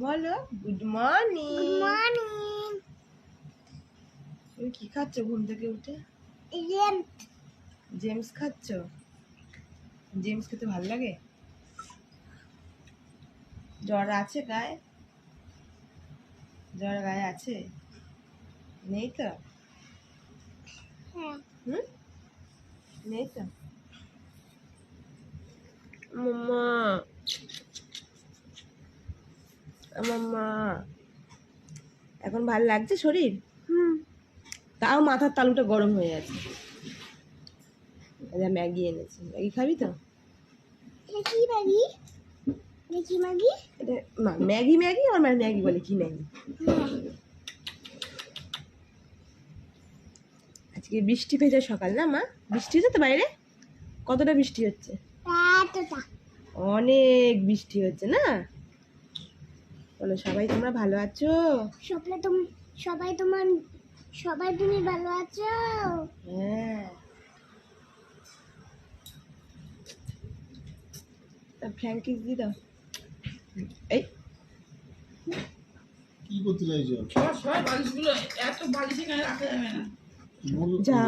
বলো good morning. Good morning. তুমি কি খাচ্ছ ঘুম থেকে উঠে? জেমস খাচ্ছ? জেমস খেতে ভালো লাগে? জ্বর আছে গায়ে? জ্বর গায়ে আছে? নেই তো? হ্যাঁ। হুম, নেই তো? মাম্মা মাম্মা এখন ভালো লাগছে শরীর? তাও মাথার তালুটা গরম হয়ে আছে। ম্যাগি এনেছি, ম্যাগি খাবি তো? কি ম্যাগি? কি ম্যাগি? এটা ম্যাগি ম্যাগি আর ম্যাগি বলে কি ম্যাগি? আজকে বৃষ্টি ভেজা সকাল না মা? বৃষ্টি হচ্ছে তো বাইরে? কতটা বৃষ্টি হচ্ছে? অনেক বৃষ্টি হচ্ছে না? বলো সবাই তোমরা ভালো আছো? সবাই তুমি ভালো আছো? হ্যাঁ। ফ্র্যাঙ্কিস দি দাও। এই কি করতে চাইছো? যা